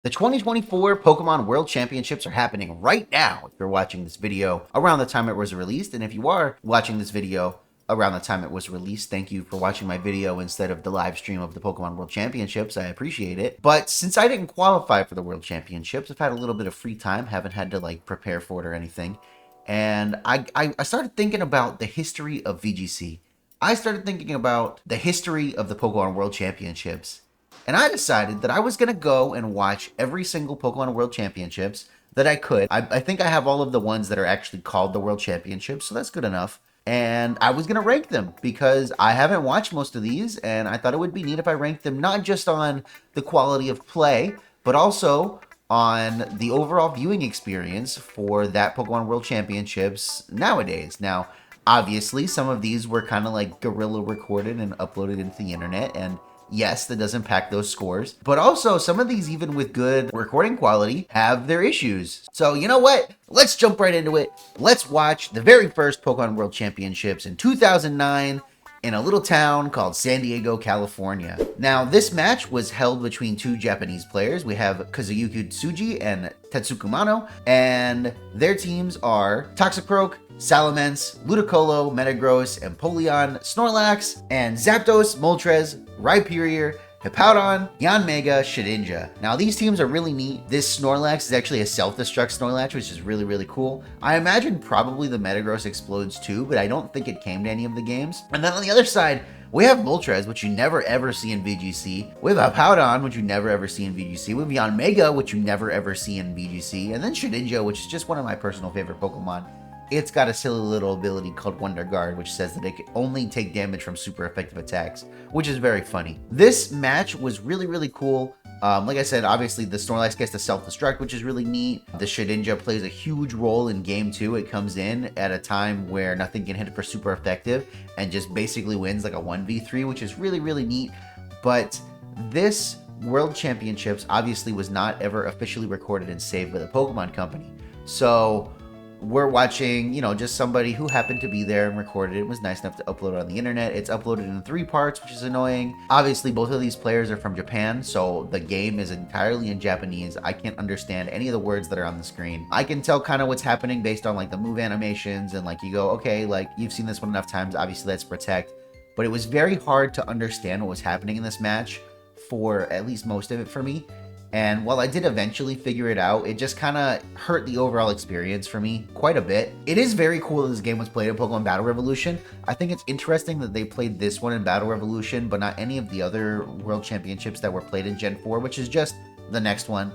The 2024 Pokemon World Championships are happening right now if you're watching this video around the time it was released. And if you are watching this video around the time it was released, thank you for watching my video instead of the live stream of the Pokemon World Championships. I appreciate it. But since I didn't qualify for the World Championships, I've had a little bit of free time, haven't had to like prepare for it or anything. And I started thinking about the history of VGC. I started thinking about the history of the Pokemon World Championships. And I decided that I was going to go and watch every single Pokemon World Championships that I could. I think I have all of the ones that are actually called the World Championships, so that's good enough. And I was going to rank them because I haven't watched most of these, and I thought it would be neat if I ranked them not just on the quality of play, but also on the overall viewing experience for that Pokemon World Championships nowadays. Now, obviously, some of these were kind of like guerrilla recorded and uploaded into the internet, and yes, that does impact those scores. But also, some of these, even with good recording quality, have their issues. So, you know what? Let's jump right into it. Let's watch the very first Pokemon World Championships in 2009 in a little town called San Diego, California. Now, this match was held between two Japanese players. We have Kazuyuki Tsuji and Tetsuku Mano, and their teams are Toxicroak, Salamence, Ludicolo, Metagross, Empoleon, Snorlax, and Zapdos, Moltres, Rhyperior, Hippowdon, Yanmega, Shedinja. Now, these teams are really neat. This Snorlax is actually a self-destruct Snorlax, which is really, really cool. I imagine probably the Metagross explodes too, but I don't think it came to any of the games. And then on the other side, we have Moltres, which you never ever see in VGC. We have Hippowdon, which you never ever see in VGC. We have Yanmega, which you never ever see in VGC. And then Shedinja, which is just one of my personal favorite Pokemon. It's got a silly little ability called Wonder Guard, which says that it can only take damage from super effective attacks, which is very funny. This match was really, really cool. Like I said, obviously the Snorlax gets to self-destruct, which is really neat. The Shedinja plays a huge role in game 2. It comes in at a time where nothing can hit it for super effective and just basically wins like a 1v3, which is really, really neat. But this World Championships obviously was not ever officially recorded and saved by the Pokemon Company. So we're watching, you know, just somebody who happened to be there and recorded it. It was nice enough to upload it on the internet. It's uploaded in 3 parts, which is annoying. Obviously, both of these players are from Japan, so the game is entirely in Japanese. I can't understand any of the words that are on the screen. I can tell kind of what's happening based on like the move animations, and like you go, okay, like you've seen this one enough times, obviously that's Protect. But it was very hard to understand what was happening in this match for at least most of it for me. And while I did eventually figure it out, it just kind of hurt the overall experience for me quite a bit. It is very cool that this game was played in Pokemon Battle Revolution. I think it's interesting that they played this one in Battle Revolution, but not any of the other World Championships that were played in Gen 4, which is just the next one.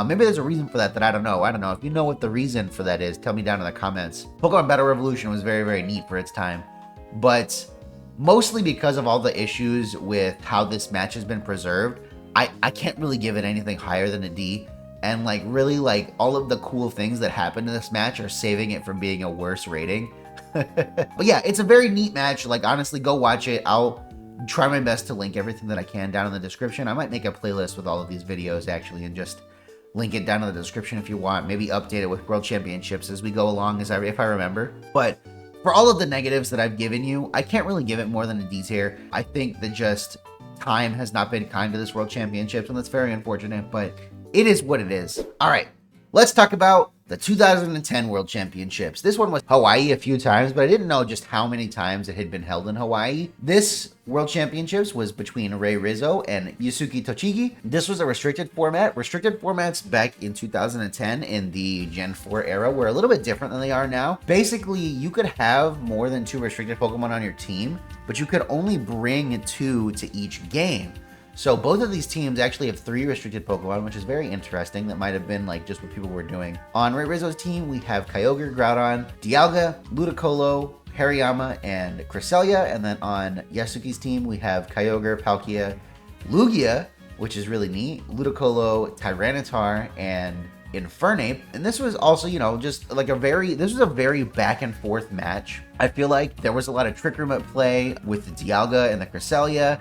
Maybe there's a reason for that I don't know. I don't know. If you know what the reason for that is, tell me down in the comments. Pokemon Battle Revolution was very, very neat for its time. But mostly because of all the issues with how this match has been preserved, I can't really give it anything higher than a D. And like really like all of the cool things that happened in this match are saving it from being a worse rating. But yeah, it's a very neat match. Like honestly, go watch it. I'll try my best to link everything that I can down in the description. I might make a playlist with all of these videos actually and just link it down in the description if you want. Maybe update it with World Championships as we go along if I remember. But for all of the negatives that I've given you, I can't really give it more than a D tier. I think that just time has not been kind to this World Championships, and that's very unfortunate, but it is what it is. All right, let's talk about the 2010 World Championships. This one was Hawaii a few times, but I didn't know just how many times it had been held in Hawaii. This World Championships was between Ray Rizzo and Yusuke Tochigi. This was a restricted format. Restricted formats back in 2010 in the Gen 4 era were a little bit different than they are now. Basically, you could have more than 2 restricted Pokemon on your team, but you could only bring 2 to each game. So both of these teams actually have 3 restricted Pokemon, which is very interesting. That might have been like just what people were doing. On Ray Rizzo's team, we have Kyogre, Groudon, Dialga, Ludicolo, Hariyama, and Cresselia. And then on Yasuki's team, we have Kyogre, Palkia, Lugia, which is really neat, Ludicolo, Tyranitar, and Infernape. And this was also, you know, just like this was a very back and forth match. I feel like there was a lot of Trick Room at play with the Dialga and the Cresselia.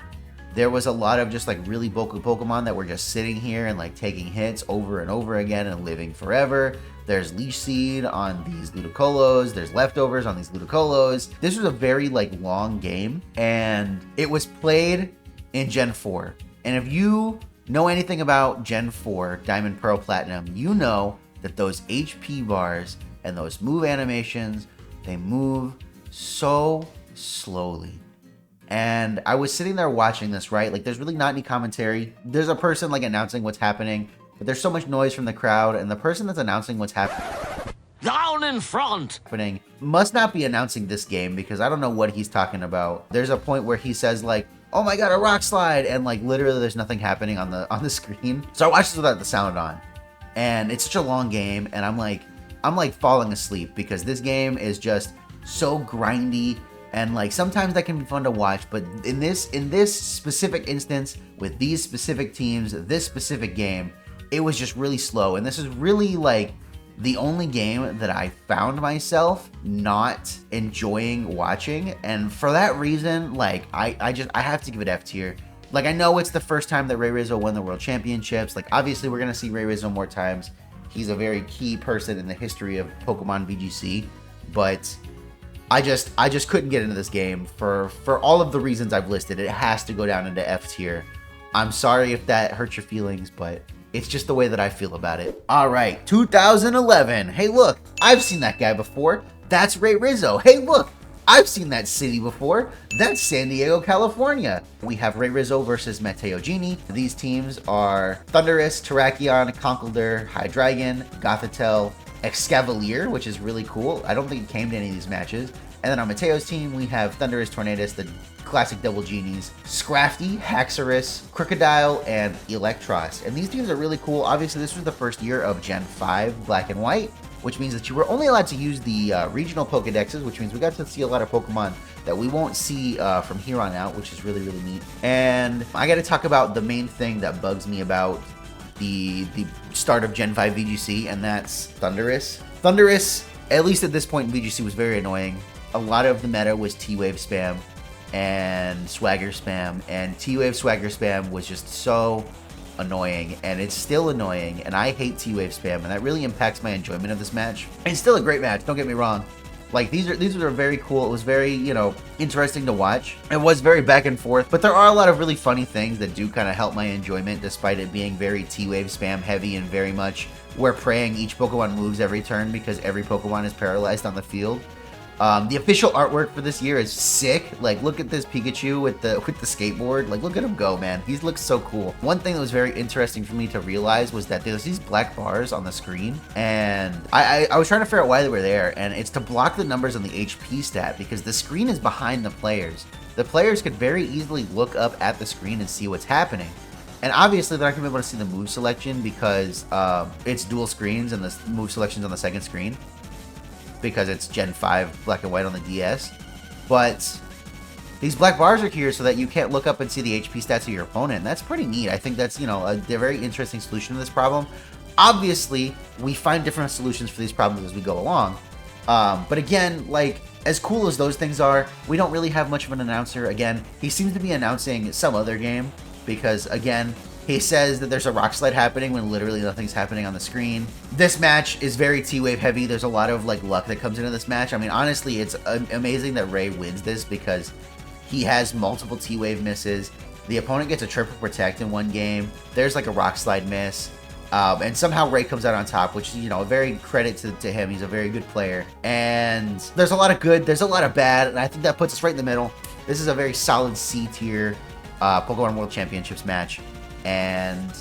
There was a lot of just like really bulky Pokemon that were just sitting here and like taking hits over and over again and living forever. There's Leech Seed on these Ludicolos. There's leftovers on these Ludicolos. This was a very like long game, and it was played in Gen 4. And if you know anything about Gen 4 Diamond Pearl Platinum, you know that those HP bars and those move animations, they move so slowly. And I was sitting there watching this, right? Like, there's really not any commentary. There's a person like announcing what's happening, but there's so much noise from the crowd, and the person that's announcing what's down in front happening must not be announcing this game, because I don't know what he's talking about. There's a point where he says like, "Oh my god, a rock slide," and like literally there's nothing happening on the screen. So I watched this without the sound on, and it's such a long game, and I'm like falling asleep because this game is just so grindy. And like sometimes that can be fun to watch, but in this specific instance with these specific teams, this specific game, it was just really slow. And this is really like the only game that I found myself not enjoying watching. And for that reason, like I have to give it F tier. Like, I know it's the first time that Ray Rizzo won the World Championships. Like, obviously we're gonna see Ray Rizzo more times. He's a very key person in the history of Pokemon VGC, but I just couldn't get into this game for all of the reasons I've listed. It has to go down into F tier. I'm sorry if that hurts your feelings, but it's just the way that I feel about it. All right, 2011. Hey, look, I've seen that guy before. That's Ray Rizzo. Hey, look, I've seen that city before. That's San Diego, California. We have Ray Rizzo versus Matteo Gini. These teams are Thundurus, Terrakion, Conkeldurr, Hydreigon, Gothitelle, Excavalier, which is really cool. I don't think it came to any of these matches. And then on Mateo's team, we have Thundurus, Tornadus, the classic double genies, Scrafty, Haxorus, Crocodile, and Electros. And these teams are really cool. Obviously, this was the first year of Gen 5 Black and White, which means that you were only allowed to use the regional Pokedexes, which means we got to see a lot of Pokemon that we won't see from here on out, which is really, really neat. And I got to talk about the main thing that bugs me about the start of Gen 5 VGC, and that's Thundurus. Thundurus, at least at this point in VGC, was very annoying. A lot of the meta was T-Wave spam and Swagger spam, and T-Wave Swagger spam was just so annoying, and it's still annoying, and I hate T-Wave spam, and that really impacts my enjoyment of this match. It's still a great match, don't get me wrong. Like, these are very cool. It was very, you know, interesting to watch. It was very back and forth, but there are a lot of really funny things that do kind of help my enjoyment, despite it being very T-Wave spam heavy and very much we're praying each Pokemon moves every turn because every Pokemon is paralyzed on the field. The official artwork for this year is sick. Like, look at this Pikachu with the skateboard. Like, look at him go, man. He looks so cool. One thing that was very interesting for me to realize was that there's these black bars on the screen, and I was trying to figure out why they were there, and it's to block the numbers on the HP stat because the screen is behind the players. The players could very easily look up at the screen and see what's happening. And obviously they're not going to be able to see the move selection because it's dual screens and the move selection's on the second screen, because it's Gen 5 Black and White on the DS. But these black bars are here so that you can't look up and see the HP stats of your opponent, and that's pretty neat. I think that's, you know, a very interesting solution to this problem. Obviously, we find different solutions for these problems as we go along. But again, like, as cool as those things are, we don't really have much of an announcer. Again, he seems to be announcing some other game because, again, he says that there's a rock slide happening when literally nothing's happening on the screen. This match is very T-Wave heavy. There's a lot of like luck that comes into this match. I mean, honestly, it's amazing that Ray wins this because he has multiple T-Wave misses. The opponent gets a triple protect in one game. There's like a rock slide miss. And somehow Ray comes out on top, which is, you know, a very credit to him. He's a very good player. And there's a lot of good, there's a lot of bad, and I think that puts us right in the middle. This is a very solid C tier Pokemon World Championships match. And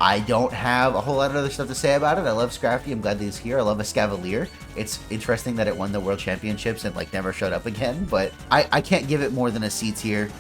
I don't have a whole lot of other stuff to say about it. I love Scrafty. I'm glad that he's here. I love Escavalier. It's interesting that it won the World Championships and like never showed up again, but I can't give it more than a C tier.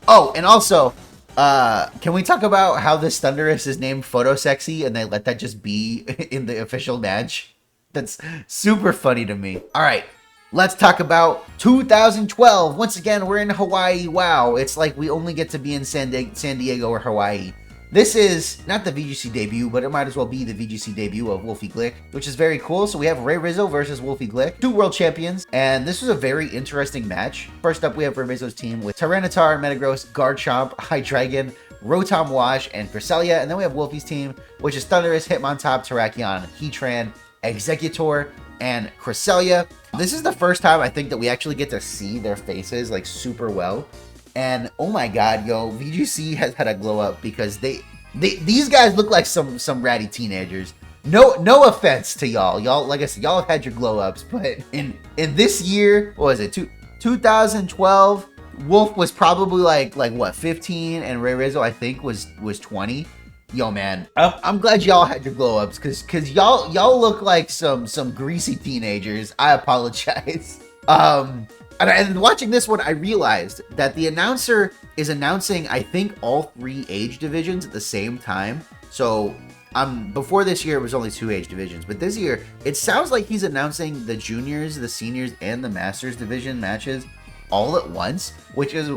Oh, and also, can we talk about how this Thundurus is named Photosexy and they let that just be in the official match? That's super funny to me. All right, let's talk about 2012. Once again, we're in Hawaii. Wow, it's like we only get to be in San Diego or Hawaii. This is not the VGC debut, but it might as well be the VGC debut of Wolfie Glick, which is very cool. So we have Ray Rizzo versus Wolfie Glick, two world champions, and this was a very interesting match. First up, we have Ray Rizzo's team with Tyranitar, Metagross, Garchomp, Hydreigon, Rotom Wash, and Cresselia, and then we have Wolfie's team, which is Thundurus, Hitmontop, Terrakion, Heatran, Exeggutor, and Cresselia. This is the first time I think that we actually get to see their faces like super well. And oh my god, yo, VGC has had a glow up because These guys look like some ratty teenagers. No offense to y'all. Y'all, like I said, y'all have had your glow ups, but in this year, what was it? 2012, Wolf was probably like what, 15, and Ray Rizzo I think was 20. Yo, man, I'm glad y'all had your glow ups, cause y'all look like some greasy teenagers. I apologize. And watching this one, I realized that the announcer is announcing, I think, all 3 age divisions at the same time. So, before this year, it was only 2 age divisions. But this year, it sounds like he's announcing the juniors, the seniors, and the masters division matches all at once, which is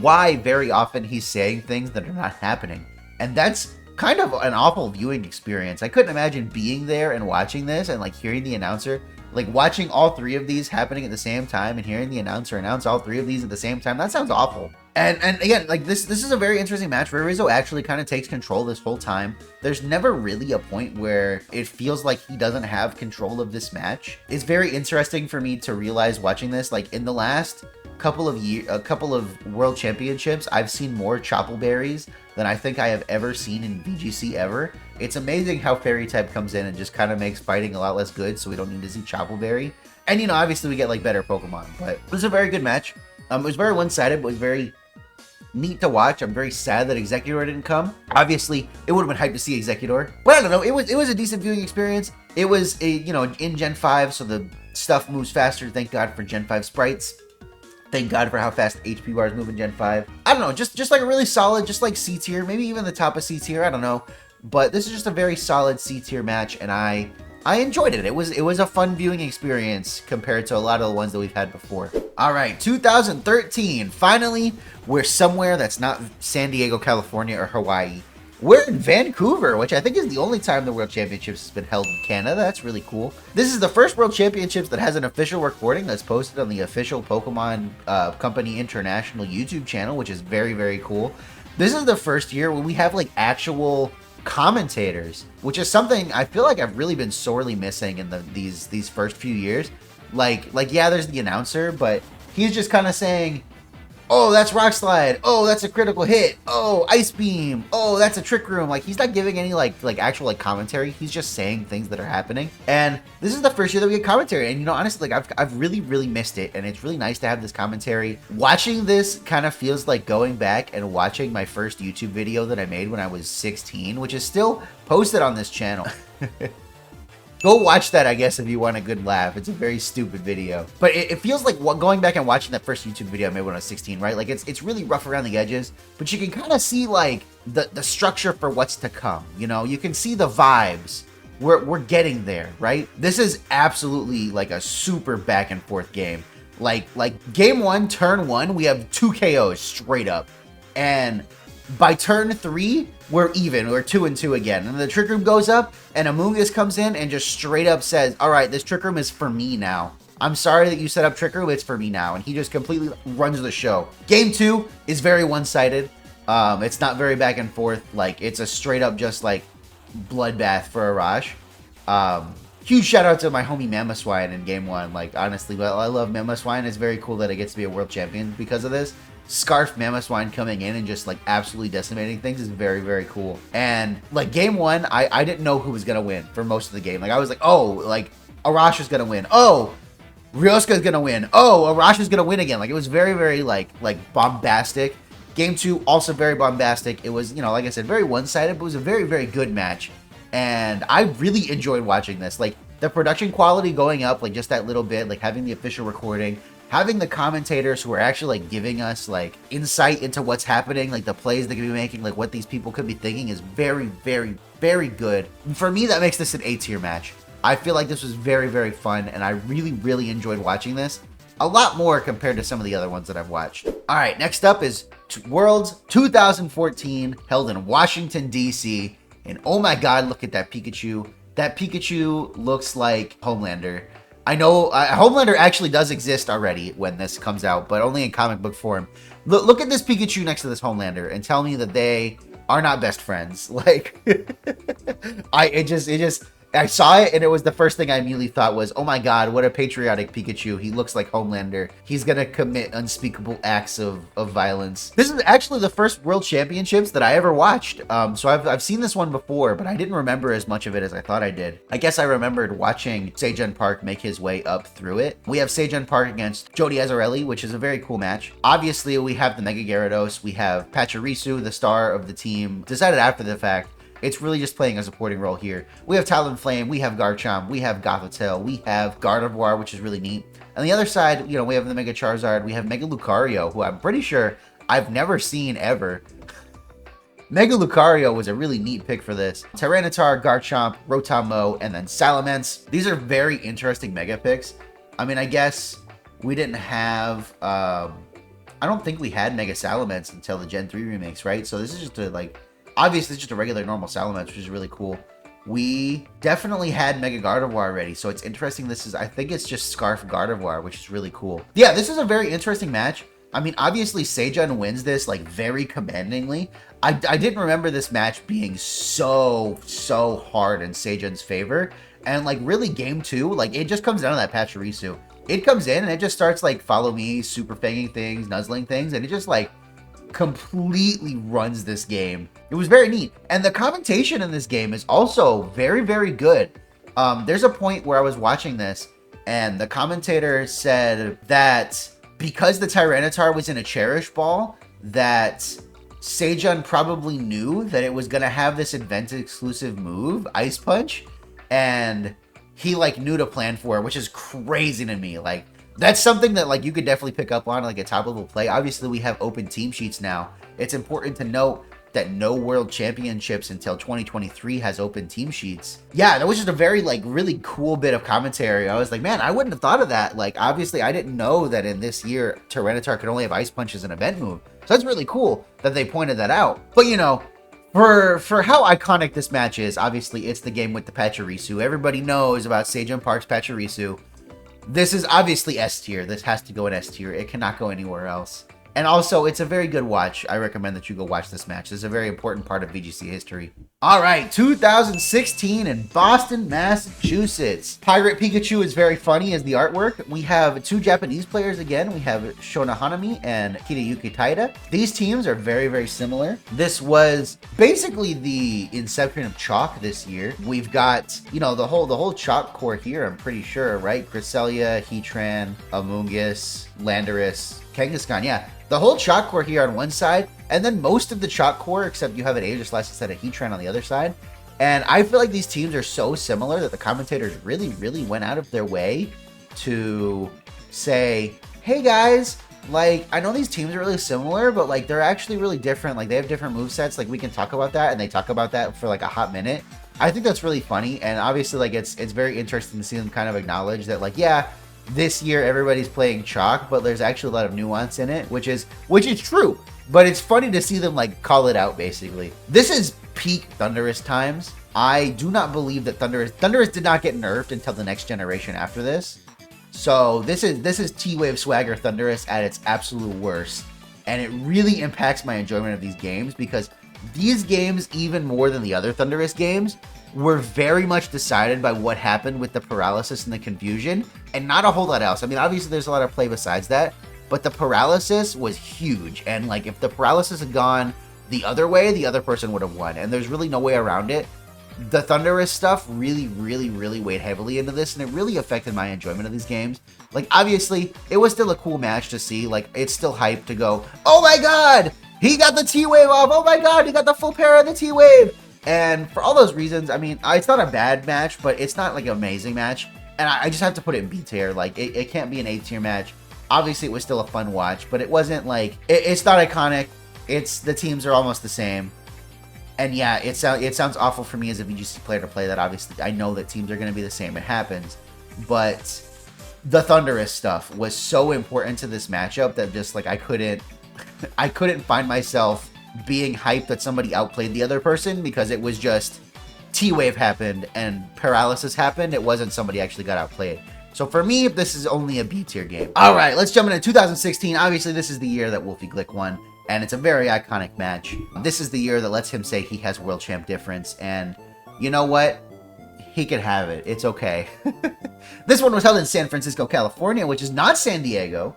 why very often he's saying things that are not happening. And that's kind of an awful viewing experience. I couldn't imagine being there and watching this and like hearing the announcer, like watching all 3 of these happening at the same time and hearing the announcer announce all 3 of these at the same time. That sounds awful. And again, like this is a very interesting match. Ray Rizzo actually kind of takes control this whole time. There's never really a point where it feels like he doesn't have control of this match. It's very interesting for me to realize watching this, like in the last couple of world championships, I've seen more Choppleberries than I think I have ever seen in VGC ever. It's amazing how Fairy type comes in and just kind of makes fighting a lot less good, so we don't need to see Choppleberry. And you know, obviously we get like better Pokemon, but it was a very good match. It was very one-sided, but it was very neat to watch. I'm very sad that Executor didn't come. Obviously, it would have been hyped to see Executor, but I don't know. It was a decent viewing experience. It was in Gen 5, so the stuff moves faster. Thank God for Gen 5 sprites. Thank God for how fast HP bars move in Gen 5. I don't know, just like a really solid, just like C tier, maybe even the top of C tier. I don't know, but this is just a very solid C tier match, and I enjoyed it. It was a fun viewing experience compared to a lot of the ones that we've had before. All right, 2013. Finally, we're somewhere that's not San Diego, California, or Hawaii. We're in Vancouver, which I think is the only time the World Championships has been held in Canada. That's really cool. This is the first World Championships that has an official recording that's posted on the official Pokemon Company International YouTube channel, which is very, very cool. This is the first year when we have like actual commentators, which is something I feel like I've really been sorely missing in these first few years. Like yeah, there's the announcer, but he's just kind of saying, oh, that's Rock Slide. Oh, that's a critical hit. Oh, Ice Beam. Oh, that's a Trick Room. Like, he's not giving any like actual like commentary. He's just saying things that are happening. And this is the first year that we get commentary. And you know, honestly, like I've really, really missed it. And it's really nice to have this commentary. Watching this kind of feels like going back and watching my first YouTube video that I made when I was 16, which is still posted on this channel. Go watch that, I guess, if you want a good laugh. It's a very stupid video. But it feels like going back and watching that first YouTube video I made when I was 16, right? Like, it's really rough around the edges, but you can kind of see, like, the structure for what's to come, you know? You can see the vibes. We're getting there, right? This is absolutely, like, a super back and forth game. Like game 1, turn 1, we have 2 KOs straight up. And by turn 3, we're even. We're 2-2 again. And the Trick Room goes up, and Amoonguss comes in and just straight up says, all right, this Trick Room is for me now. I'm sorry that you set up Trick Room, it's for me now. And he just completely runs the show. Game 2 is very one-sided. It's not very back and forth. Like, it's a straight up just, like, bloodbath for Arash. Huge shout out to my homie Mamoswine in game 1. Like, honestly, I love Mamoswine. It's very cool that I get to be a world champion because of this. Scarf Mamoswine coming in and just like absolutely decimating things is very, very cool. And like game 1, I didn't know who was gonna win for most of the game. Like I was like, oh, like Arash is gonna win. Oh, Ryosuke is gonna win. Oh, Arash is gonna win again. Like it was very, very like bombastic. Game 2 also very bombastic. It was, you know, like I said, very one-sided, but it was a very, very good match. And I really enjoyed watching this. Like the production quality going up, like just that little bit, like having the official recording. Having the commentators who are actually like giving us like insight into what's happening, like the plays they could be making, like what these people could be thinking is very, very, very good. And for me, that makes this an A tier match. I feel like this was very, very fun, and I really, really enjoyed watching this. A lot more compared to some of the other ones that I've watched. All right, next up is Worlds 2014, held in Washington, D.C. And oh my God, look at that Pikachu. That Pikachu looks like Homelander. I know Homelander actually does exist already when this comes out, but only in comic book form. Look at this Pikachu next to this Homelander and tell me that they are not best friends. Like, I saw it, and it was the first thing I immediately thought was, oh my god, what a patriotic Pikachu. He looks like Homelander. He's gonna commit unspeakable acts of violence. This is actually the first World Championships that I ever watched. So I've seen this one before, but I didn't remember as much of it as I thought I did. I guess I remembered watching Seijun Park make his way up through it. We have Seijun Park against Jody Azzarelli, which is a very cool match. Obviously, we have the Mega Gyarados. We have Pachirisu, the star of the team, decided after the fact. It's really just playing a supporting role here. We have Talonflame, we have Garchomp, we have Gothitelle, we have Gardevoir, which is really neat. On the other side, you know, we have the Mega Charizard, we have Mega Lucario, who I'm pretty sure I've never seen ever. Mega Lucario was a really neat pick for this. Tyranitar, Garchomp, Rotom-Mow, and then Salamence. These are very interesting Mega picks. I mean, I guess we didn't have... I don't think we had Mega Salamence until the Gen 3 remakes, right? So this is just a, like... Obviously, it's just a regular normal Salamence, which is really cool. We definitely had Mega Gardevoir already, so it's interesting. This is, I think it's just Scarf Gardevoir, which is really cool. Yeah, this is a very interesting match. I mean, obviously, Seijun wins this, like, very commandingly. I didn't remember this match being so hard in Seijun's favor. And, like, really, game 2, like, it just comes down to that Pachirisu. It comes in, and it just starts, like, follow me, super fanging things, nuzzling things, and it just, like, completely runs this game. It was very neat. And the commentation in this game is also very good. There's a point where I was watching this and the commentator said that because the Tyranitar was in a Cherish Ball, that Seijun probably knew that it was going to have this event exclusive move, Ice Punch, and he like knew to plan for it, which is crazy to me. Like, that's something that like you could definitely pick up on like a top level play. Obviously, we have open team sheets now. It's important to note that no World Championships until 2023 has open team sheets. Yeah, that was just a very like really cool bit of commentary. I was like, man, I wouldn't have thought of that. Like, obviously, I didn't know that in this year Tyranitar could only have Ice Punch as an event move. So that's really cool that they pointed that out. But you know, for how iconic this match is, obviously it's the game with the Pachirisu. Everybody knows about Seijun Park's Pachirisu. This is obviously S tier. This has to go in S tier. It cannot go anywhere else. And also, it's a very good watch. I recommend that you go watch this match. This is a very important part of VGC history. All right, 2016 in Boston, Massachusetts. Pirate Pikachu is very funny as the artwork. We have two Japanese players again. We have Shona Hanami and Hideyuki Taida. These teams are very similar. This was basically the inception of Chalk this year. We've got, you know, the whole Chalk core here, I'm pretty sure, right? Cresselia, Heatran, Amoonguss, Landorus, Kangaskhan, yeah. The whole Chalk core here on one side, and then most of the Chalk core, except you have an Aegislash instead of Heatran on the other side. And I feel like these teams are so similar that the commentators really went out of their way to say, hey guys, like, I know these teams are really similar, but like they're actually really different. Like, they have different movesets. Like, we can talk about that, and they talk about that for like a hot minute. I think that's really funny, and obviously like it's very interesting to see them kind of acknowledge that, like, yeah, this year everybody's playing Chalk, but there's actually a lot of nuance in it, which is true. But it's funny to see them like call it out. Basically, this is peak Thundurus times. I do not believe that Thundurus did not get nerfed until the next generation after this. So this is T-Wave Swagger Thundurus at its absolute worst, and it really impacts my enjoyment of these games because these games, even more than the other Thundurus games, were very much decided by what happened with the paralysis and the confusion, and not a whole lot else. I mean, obviously there's a lot of play besides that, but the paralysis was huge, and like if the paralysis had gone the other way, the other person would have won, and there's really no way around it. The Thundurus stuff really weighed heavily into this, and it really affected my enjoyment of these games. Like, obviously, it was still a cool match to see. Like, it's still hype to go, oh my god, he got the T-Wave off, oh my god, he got the full pair of the T-Wave. And for all those reasons, I mean, it's not a bad match, but it's not like an amazing match. And I just have to put it in B tier. Like, it can't be an A tier match. Obviously, it was still a fun watch, but it wasn't like, it's not iconic. The teams are almost the same. And yeah, it sounds awful for me as a VGC player to play that. Obviously, I know that teams are going to be the same. It happens. But the Thundurus stuff was so important to this matchup that just like I couldn't find myself being hyped that somebody outplayed the other person, because it was just T-Wave happened and paralysis happened. It wasn't somebody actually got outplayed. So for me, this is only a B tier game. All right, let's jump into 2016. Obviously, this is the year that Wolfie Glick won, and it's a very iconic match. This is the year that lets him say he has world champ difference, and you know what? he can have it. It's okay. This one was held in San Francisco, California, which is not San Diego,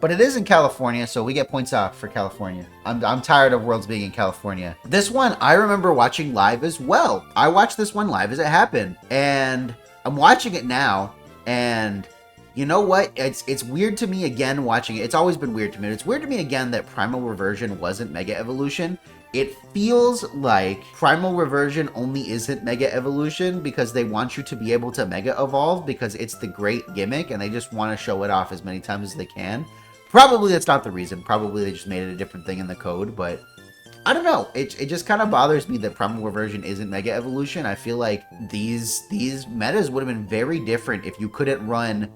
but it is in California, so we get points off for California. I'm tired of Worlds being in California. This one, I remember watching live as well. I watched this one live as it happened, and I'm watching it now, and you know what? It's weird to me again watching it. It's always been weird to me. It's weird to me again that Primal Reversion wasn't Mega Evolution. It feels like Primal Reversion only isn't Mega Evolution because they want you to be able to Mega Evolve because it's the great gimmick and they just want to show it off as many times as they can. Probably that's not the reason. Probably they just made it a different thing in the code, but I don't know. It just kind of bothers me that Primal Reversion isn't Mega Evolution. I feel like these metas would have been very different if you couldn't run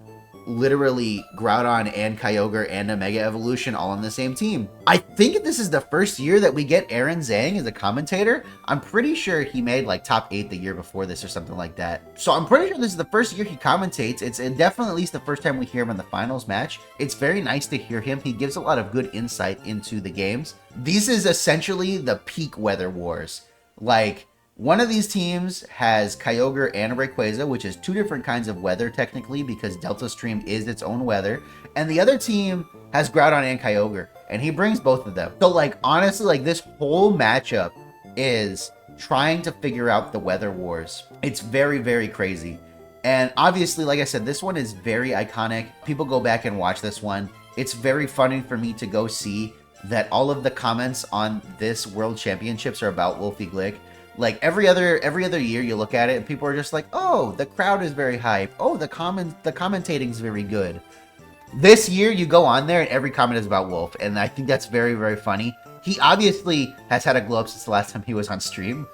literally Groudon and Kyogre and a Mega Evolution all on the same team. I think this is the first year that we get Aaron Zhang as a commentator. I'm pretty sure he made like top 8 the year before this or something like that. So I'm pretty sure this is the first year he commentates. It's definitely at least the first time we hear him in the finals match. It's very nice to hear him. He gives a lot of good insight into the games. This is essentially the peak Weather Wars. Like, one of these teams has Kyogre and Rayquaza, which is 2 different kinds of weather technically because Delta Stream is its own weather. And the other team has Groudon and Kyogre, and he brings both of them. So like, honestly, like this whole matchup is trying to figure out the Weather Wars. It's very, very crazy. And obviously, like I said, this one is very iconic. People go back and watch this one. It's very funny for me to go see that all of the comments on this World Championships are about Wolfie Glick. Like every other year you look at it and people are just like, oh, the crowd is very hype. Oh, the commentating is very good. This year you go on there and every comment is about Wolf. And I think that's very, very funny. He obviously has had a glow up since the last time he was on stream.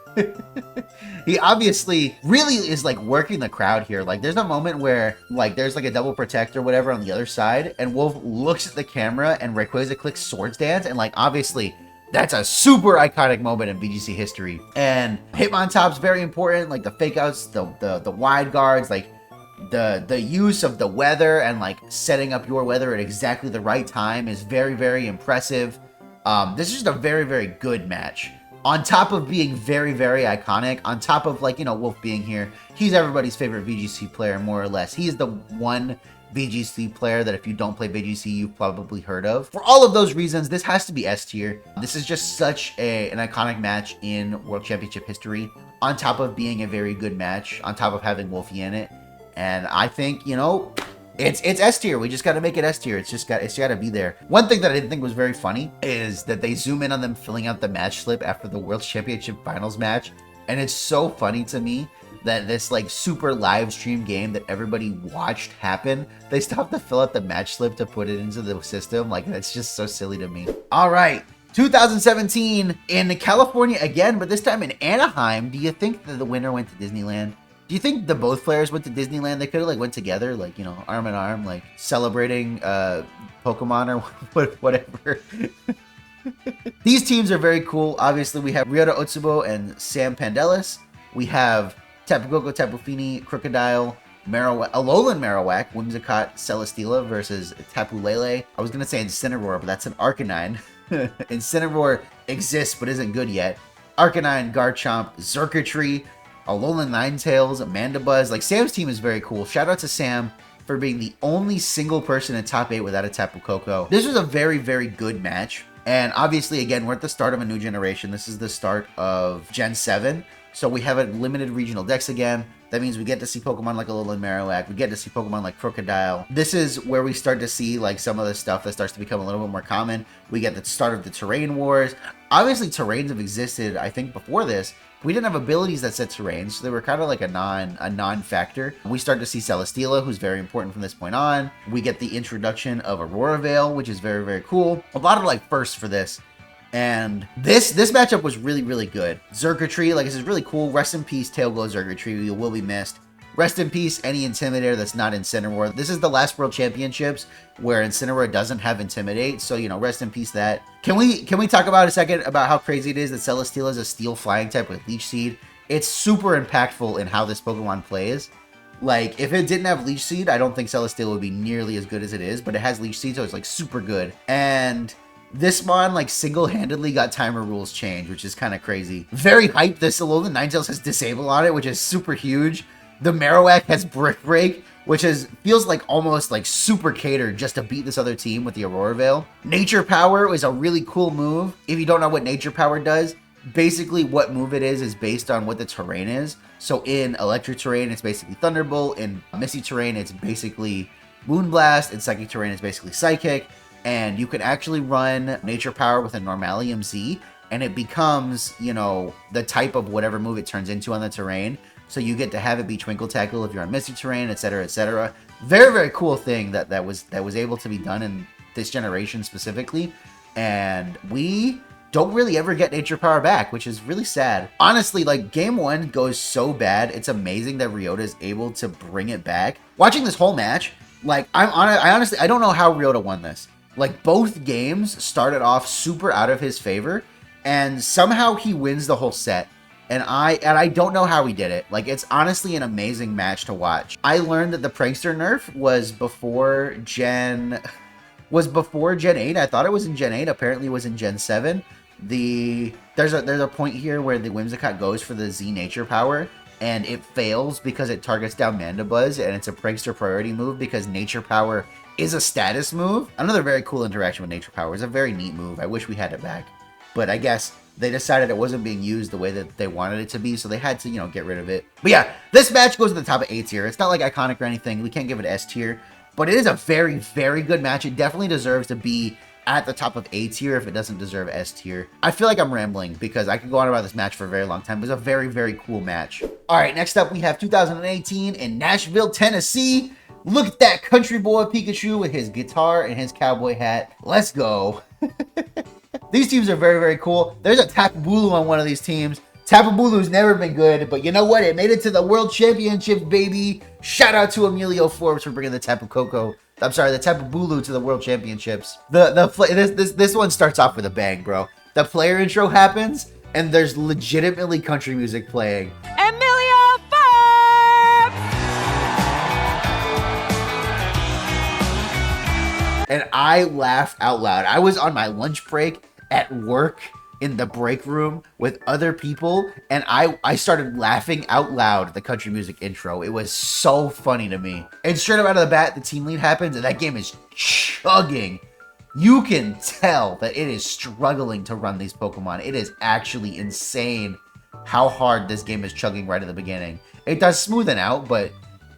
He obviously really is like working the crowd here. Like there's a moment where like there's like a double protect or whatever on the other side. And Wolf looks at the camera and Rayquaza clicks Swords Dance. And like obviously that's a super iconic moment in VGC history. And Hitmontop's very important, like the fake outs, the wide guards, like the use of the weather and like setting up your weather at exactly the right time is very, very impressive. This is just a very, very good match. On top of being very, very iconic, on top of like, you know, Wolf being here, he's everybody's favorite VGC player, more or less. He is the one VGC player that if you don't play VGC, you've probably heard of. For all of those reasons, this has to be S tier. This is just such an iconic match in World Championship history, on top of being a very good match, on top of having Wolfie in it. And I think, you know, it's S tier. We just got to make it S tier. It's got to be there. One thing that I didn't think was very funny is that they zoom in on them filling out the match slip after the World Championship Finals match. And it's so funny to me that this like super live stream game that everybody watched happen, they stopped to fill out the match slip to put it into the system. Like that's just so silly to me. All right, 2017 in California again, but this time in Anaheim. Do you think that the winner went to Disneyland? Do you think the both players went to Disneyland? They could have like went together, like, you know, arm in arm, like celebrating Pokemon or whatever. These teams are very cool. Obviously, we have Ryota Otsubo and Sam Pandelis. We have Tapu Koko, Tapu Fini, Crocodile, Alolan Marowak, Whimsicott, Celesteela versus Tapu Lele. I was going to say Incineroar, but that's an Arcanine. Incineroar exists, but isn't good yet. Arcanine, Garchomp, Xurkitree, Alolan Ninetales, Mandibuzz. Like, Sam's team is very cool. Shout out to Sam for being the only single person in top 8 without a Tapu Koko. This was a very, very good match. And obviously, again, we're at the start of a new generation. This is the start of Gen 7. So we have a limited regional dex again. That means we get to see Pokemon like Alolan Marowak. We get to see Pokemon like Crocodile. This is where we start to see like some of the stuff that starts to become a little bit more common. We get the start of the terrain wars. Obviously, terrains have existed, I think, before this. We didn't have abilities that set terrains, so they were kind of like a non-factor. We start to see Celesteela, who's very important from this point on. We get the introduction of Aurora Veil, which is very, very cool. A lot of like firsts for this. And this matchup was really, really good. Xurkitree, like, this is really cool. Rest in peace, Tailglow Xurkitree. You will be missed. Rest in peace, any Intimidator that's not Incineroar. This is the last World Championships where Incineroar doesn't have Intimidate. So, you know, rest in peace that. Can we talk about a second about how crazy it is that Celesteela is a Steel Flying type with Leech Seed? It's super impactful in how this Pokemon plays. Like, if it didn't have Leech Seed, I don't think Celesteela would be nearly as good as it is. But it has Leech Seed, so it's, like, super good. And this mon, like, single-handedly got timer rules changed, which is kind of crazy. Very hyped. This Alolan Ninetales has Disable on it, which is super huge. The Marowak has Brick Break, which feels like almost like super catered just to beat this other team with the Aurora Veil. Nature Power is a really cool move. If you don't know what Nature Power does, basically what move it is based on what the terrain is. So in electric terrain, it's basically Thunderbolt. In misty terrain, it's basically Moonblast. In psychic terrain, it's basically Psychic. And you can actually run Nature Power with a Normalium Z, and it becomes, you know, the type of whatever move it turns into on the terrain. So you get to have it be Twinkle Tackle if you're on misty terrain, etc., etc. Very, very cool thing that was able to be done in this generation specifically. And we don't really ever get Nature Power back, which is really sad. Honestly, like, game one goes so bad, it's amazing that Ryota is able to bring it back. Watching this whole match, like, I honestly, I don't know how Ryota won this. Like, both games started off super out of his favor, and somehow he wins the whole set. And I don't know how he did it. Like, it's honestly an amazing match to watch. I learned that the Prankster nerf was before Gen 8. I thought it was in Gen 8. Apparently it was in Gen 7. There's a point here where the Whimsicott goes for the Z Nature Power, and it fails because it targets down Mandibuzz, and it's a Prankster priority move because Nature Power is a status move. Another very cool interaction with Nature Power. It's a very neat move. I wish we had it back. But I guess they decided it wasn't being used the way that they wanted it to be, so they had to, you know, get rid of it. But yeah, this match goes to the top of A tier. It's not like iconic or anything. We can't give it S tier, but it is a very, very good match. It definitely deserves to be at the top of A tier if it doesn't deserve S tier. I feel like I'm rambling because I could go on about this match for a very long time. It was a very, very cool match. All right, next up we have 2018 in Nashville, Tennessee. Look at that country boy Pikachu with his guitar and his cowboy hat. Let's go. These teams are very, very cool. There's a Tapu Bulu on one of these teams. Tapu Bulu's never been good, but you know what? It made it to the World Championships, baby. Shout out to Emilio Forbes for bringing the Tapu Bulu to the World Championships. This one starts off with a bang, bro. The player intro happens, and there's legitimately country music playing. Emilio Forbes! And I laughed out loud. I was on my lunch break at work in the break room with other people, and I started laughing out loud at the country music intro. It was so funny to me. And straight up out of the bat, the team lead happens, and that game is chugging. You can tell that it is struggling to run these Pokemon. It is actually insane how hard this game is chugging right at the beginning. It does smoothen out, but,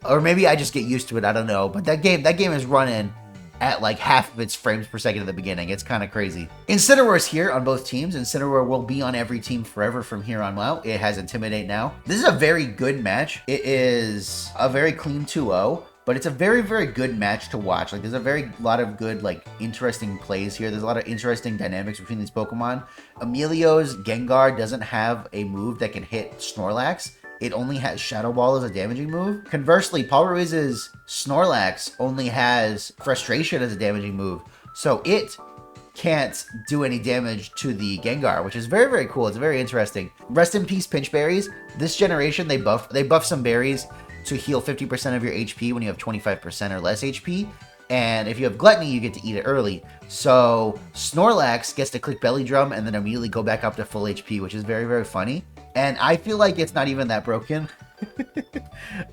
or maybe I just get used to it, I don't know. But that game is running at like half of its frames per second at the beginning. It's kind of crazy. Incineroar is here on both teams. Incineroar will be on every team forever from here on out. It has Intimidate now. This is a very good match. It is a very clean 2-0, but it's a very, very good match to watch. Like, there's a lot of good, like, interesting plays here. There's a lot of interesting dynamics between these Pokemon. Emilio's Gengar doesn't have a move that can hit Snorlax. It only has Shadow Ball as a damaging move. Conversely, Paul Ruiz's Snorlax only has Frustration as a damaging move. So it can't do any damage to the Gengar, which is very, very cool. It's very interesting. Rest in peace, Pinch Berries. This generation, they buff some berries to heal 50% of your HP when you have 25% or less HP. And if you have Gluttony, you get to eat it early. So Snorlax gets to click Belly Drum and then immediately go back up to full HP, which is very, very funny. And I feel like it's not even that broken.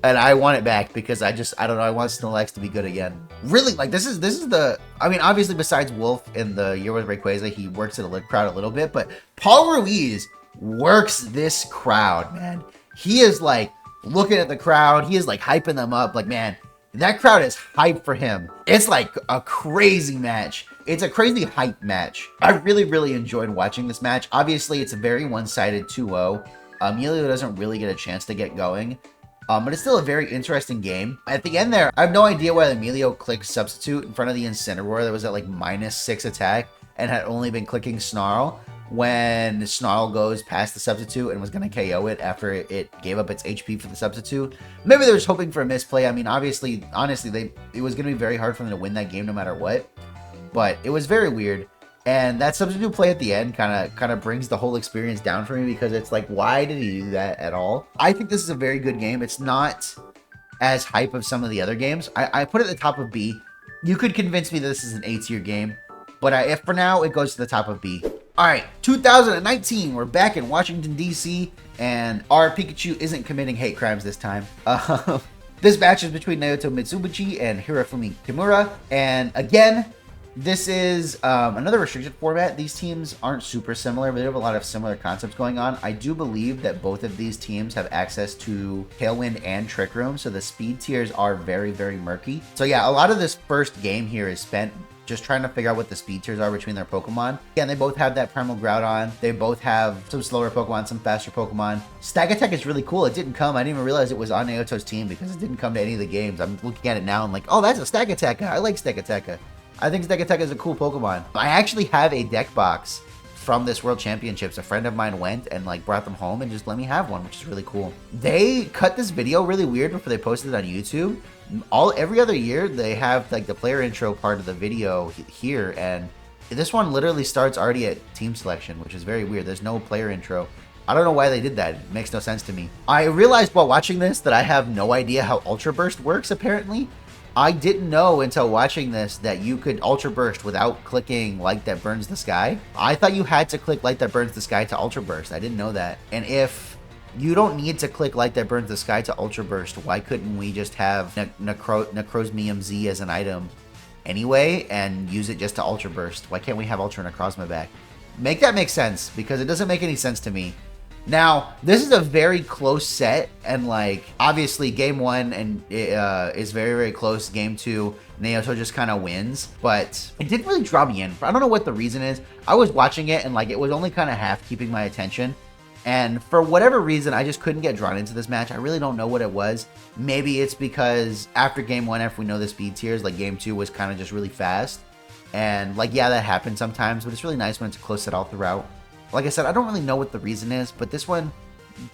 And I want it back because I don't know, I want Snorlax to be good again. Really, like, this is the, I mean, obviously besides Wolf in the Year with Rayquaza, he works at a crowd a little bit, but Paul Ruiz works this crowd, man. He is like looking at the crowd, he is like hyping them up, like, man, that crowd is hyped for him. It's like a crazy match. It's a crazy hype match. I really, really enjoyed watching this match. Obviously, it's a very one-sided 2-0. Emilio doesn't really get a chance to get going. But it's still a very interesting game. At the end there, I have no idea why Emilio clicked Substitute in front of the Incineroar that was at like -6 attack and had only been clicking Snarl when Snarl goes past the Substitute and was going to KO it after it gave up its HP for the Substitute. Maybe they were just hoping for a misplay. I mean, honestly, it was going to be very hard for them to win that game no matter what. But it was very weird. And that Substitute play at the end kind of brings the whole experience down for me because it's like, why did he do that at all? I think this is a very good game. It's not as hype of some of the other games. I put it at the top of B. You could convince me that this is an A tier game, but if for now, it goes to the top of B. All right, 2019, we're back in Washington, D.C., and our Pikachu isn't committing hate crimes this time. This match is between Naoto Mitsubishi and Hirofumi Kimura, and again, this is another restricted format. These teams aren't super similar, but they have a lot of similar concepts going on. I do believe that both of these teams have access to Tailwind and Trick Room, so the speed tiers are very, very murky. So yeah, a lot of this first game here is spent just trying to figure out what the speed tiers are between their Pokemon. Again, they both have that Primal Groudon. They both have some slower Pokemon, some faster Pokemon. Stag Attack is really cool. It didn't come. I didn't even realize it was on Naoto's team because it didn't come to any of the games. I'm looking at it now and like, oh, that's a Stag Attack. I like Stag Attack. I think Stag Attack is a cool Pokemon. I actually have a deck box from this World Championships. A friend of mine went and like brought them home and just let me have one, which is really cool. They cut this video really weird before they posted it on YouTube. Every other year they have like the player intro part of the video here, and this one literally starts already at team selection, which is very weird. There's no player intro. I don't know why they did that. It makes no sense to me. I realized while watching this that I have no idea how Ultra Burst works apparently. I didn't know until watching this that you could Ultra Burst without clicking Light That Burns the Sky. I thought you had to click Light That Burns the Sky to Ultra Burst. I didn't know that. And if you don't need to click Light That Burns the Sky to Ultra Burst, why couldn't we just have Necrozmium Z as an item anyway and use it just to Ultra Burst? Why can't we have Ultra Necrozma back? Make that make sense, because it doesn't make any sense to me. Now, this is a very close set, and like, obviously game 1 and is very, very close. Game 2, Naoto just kind of wins, but it didn't really draw me in. I don't know what the reason is. I was watching it and like, it was only kind of half keeping my attention. And for whatever reason, I just couldn't get drawn into this match. I really don't know what it was. Maybe it's because after game 1, after we know the speed tiers, like game 2 was kind of just really fast. And like, yeah, that happens sometimes, but it's really nice when it's a close set all throughout. Like I said, I don't really know what the reason is, but this one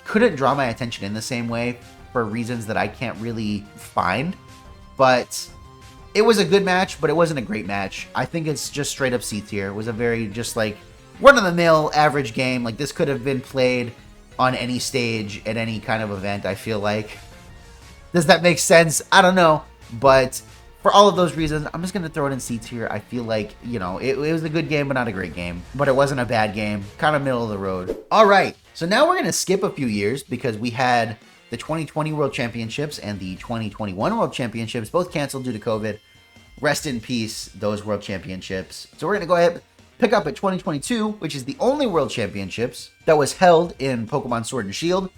couldn't draw my attention in the same way for reasons that I can't really find. But it was a good match, but it wasn't a great match. I think it's just straight up C tier. It was a very just like run-of-the-mill average game. Like, this could have been played on any stage at any kind of event, I feel like. Does that make sense? I don't know. But for all of those reasons, I'm just going to throw it in C tier. I feel like, you know, it was a good game, but not a great game. But it wasn't a bad game. Kind of middle of the road. All right. So now we're going to skip a few years because we had the 2020 World Championships and the 2021 World Championships, both canceled due to COVID. Rest in peace, those World Championships. So we're going to go ahead and pick up at 2022, which is the only World Championships that was held in Pokemon Sword and Shield.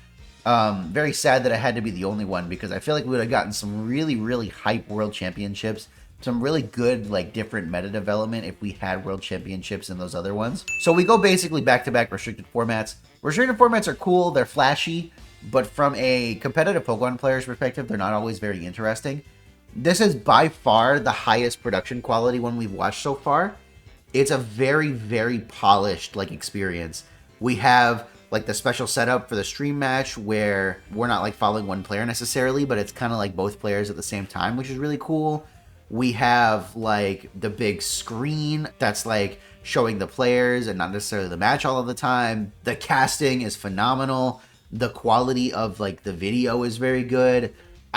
Very sad that it had to be the only one because I feel like we would have gotten some really, really hype World Championships, some really good, like, different meta development if we had World Championships in those other ones. So we go basically back-to-back restricted formats. Restricted formats are cool, they're flashy, but from a competitive Pokemon player's perspective, they're not always very interesting. This is by far the highest production quality one we've watched so far. It's a very, very polished, like, experience. We have like the special setup for the stream match where we're not like following one player necessarily, but it's kind of like both players at the same time, which is really cool. We have like the big screen that's like showing the players and not necessarily the match all of the time. The casting is phenomenal. The quality of like the video is very good.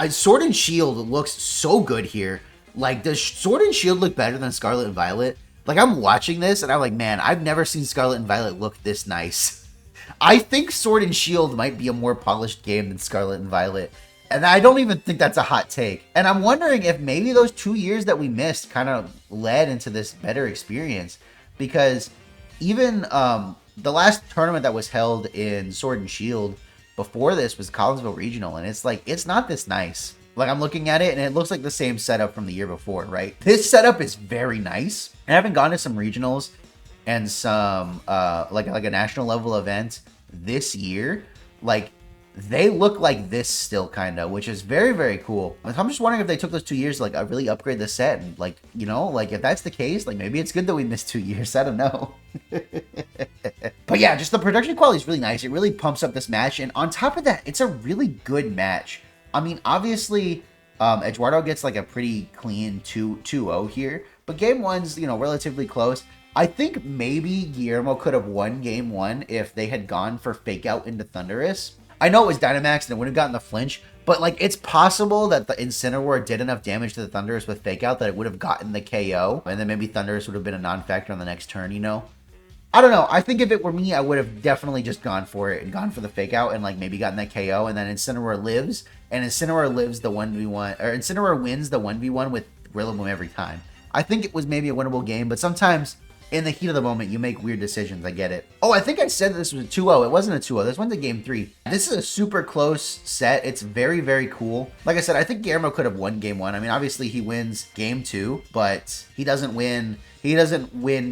Sword and Shield looks so good here. Like, does Sword and Shield look better than Scarlet and Violet? Like, I'm watching this and I'm like, man, I've never seen Scarlet and Violet look this nice. I think Sword and Shield might be a more polished game than Scarlet and Violet. And I don't even think that's a hot take. And I'm wondering if maybe those 2 years that we missed kind of led into this better experience. Because even the last tournament that was held in Sword and Shield before this was Collinsville Regional. And it's like, it's not this nice. Like, I'm looking at it and it looks like the same setup from the year before, right? This setup is very nice. I haven't gone to some regionals and some like a national level event this year. Like, they look like this still kind of, which is very, very cool. I'm just wondering if they took those 2 years to like really upgrade the set, and like, you know, like if that's the case, like maybe it's good that we missed 2 years. I don't know. But yeah, just the production quality is really nice. It really pumps up this match, and on top of that, it's a really good match. I mean, obviously Eduardo gets like a pretty clean 2-0 here, but game 1's, you know, relatively close. I think maybe Guillermo could have won game 1 if they had gone for Fake Out into Thundurus. I know it was Dynamax and it would have gotten the flinch, but like, it's possible that the Incineroar did enough damage to the Thundurus with Fake Out that it would have gotten the KO, and then maybe Thundurus would have been a non-factor on the next turn, you know? I don't know. I think if it were me, I would have definitely just gone for it and gone for the fake out and like maybe gotten that KO, and then Incineroar lives, and Incineroar lives the 1v1, or Incineroar wins the 1v1 with Rillaboom every time. I think it was maybe a winnable game, but sometimes in the heat of the moment, you make weird decisions. I get it. Oh, I think I said this was a 2-0. It wasn't a 2-0. This one's a game 3. This is a super close set. It's very, very cool. Like I said, I think Guillermo could have won game 1. I mean, obviously he wins game 2, but he doesn't win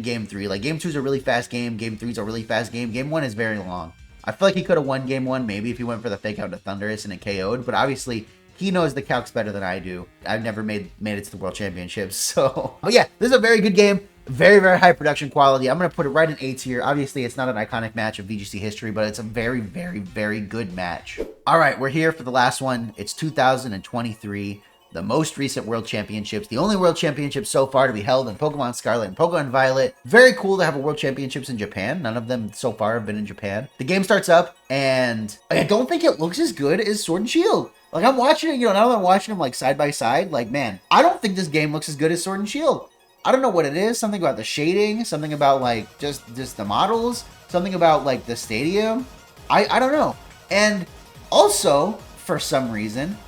game 3. Like game 2 is a really fast game. Game 3 is a really fast game. Game 1 is very long. I feel like he could have won game 1 maybe if he went for the fake out to Thundurus and it KO'd, but obviously he knows the calcs better than I do. I've never made it to the World Championships, so. But yeah, this is a very good game. Very, very high production quality. I'm going to put it right in A tier. Obviously, it's not an iconic match of VGC history, but it's a very, very, very good match. All right, we're here for the last one. It's 2023, the most recent World Championships, the only World Championships so far to be held in Pokemon Scarlet and Pokemon Violet. Very cool to have a World Championships in Japan. None of them so far have been in Japan. The game starts up, and I don't think it looks as good as Sword and Shield. Like, I'm watching it, now that I'm watching them, like, side by side, like, man, I don't think this game looks as good as Sword and Shield. I don't know what it is. Something about the shading, something about like just the models, something about like the stadium. I don't know. And also, for some reason,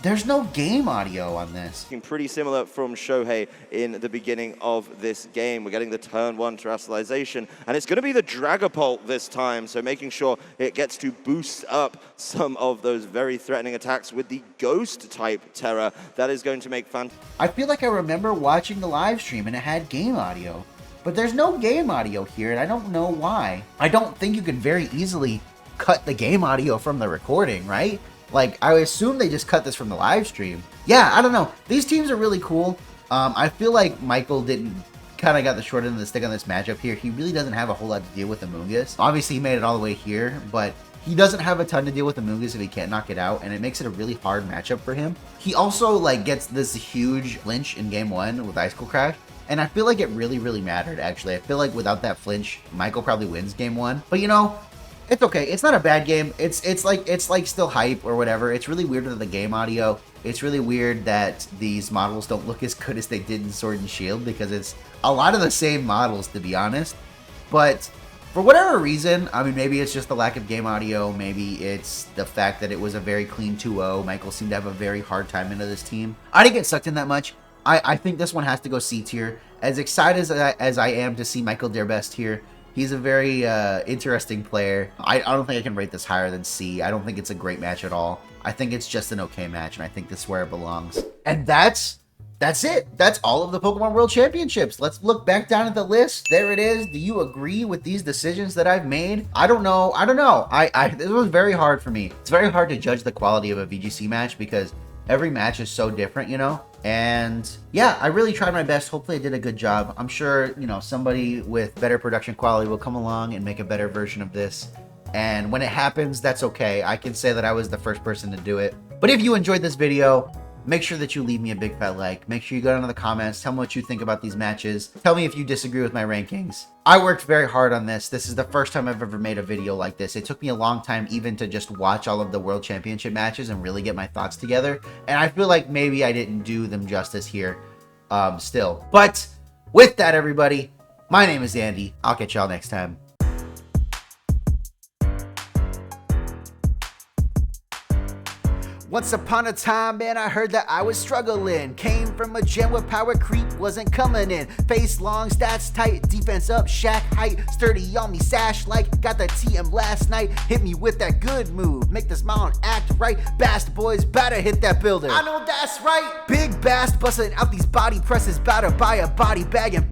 there's no game audio on this. Pretty similar from Shohei in the beginning of this game. We're getting the turn 1 terrestrialization, and it's going to be the Dragapult this time, so making sure it gets to boost up some of those very threatening attacks with the Ghost-type Terra. That is going to make fun. I feel like I remember watching the live stream and it had game audio, but there's no game audio here, and I don't know why. I don't think you can very easily cut the game audio from the recording, right? Like, I assume they just cut this from the live stream. Yeah, I don't know. These teams are really cool. I feel like Michael kind of got the short end of the stick on this matchup here. He really doesn't have a whole lot to deal with Amoonguss. Obviously, he made it all the way here, but he doesn't have a ton to deal with Amoonguss if he can't knock it out, and it makes it a really hard matchup for him. He also, like, gets this huge flinch in game 1 with Icicle Crash, and I feel like it really, really mattered, actually. I feel like without that flinch, Michael probably wins game 1. But, it's okay. It's not a bad game. It's like still hype or whatever. It's really weird with the game audio. It's really weird that these models don't look as good as they did in Sword and Shield, because it's a lot of the same models, to be honest. But for whatever reason, I mean, maybe it's just the lack of game audio. Maybe it's the fact that it was a very clean 2-0. Michael seemed to have a very hard time into this team. I didn't get sucked in that much. I think this one has to go C tier. As excited as I am to see Michael Derbest here, he's a very interesting player. I don't think I can rate this higher than C. I don't think it's a great match at all. I think it's just an okay match, and I think this is where it belongs. And that's it. That's all of the Pokemon World Championships. Let's look back down at the list. There it is. Do you agree with these decisions that I've made? I don't know. This was very hard for me. It's very hard to judge the quality of a VGC match because every match is so different, And yeah, I really tried my best. Hopefully I did a good job. I'm sure, somebody with better production quality will come along and make a better version of this. And when it happens, that's okay. I can say that I was the first person to do it. But if you enjoyed this video, make sure that you leave me a big fat like. Make sure you go down in the comments. Tell me what you think about these matches. Tell me if you disagree with my rankings. I worked very hard on this. This is the first time I've ever made a video like this. It took me a long time even to just watch all of the World Championship matches and really get my thoughts together. And I feel like maybe I didn't do them justice here still. But with that, everybody, my name is Andy. I'll catch y'all next time. Once upon a time, man, I heard that I was struggling. Came from a gym where power creep wasn't coming in. Face long, stats tight, defense up, shack height. Sturdy on me, sash like, got that TM last night. Hit me with that good move, make this mount act right. Bast boys, better hit that builder. I know that's right. Big Bast busting out these body presses, bout to buy a body bag and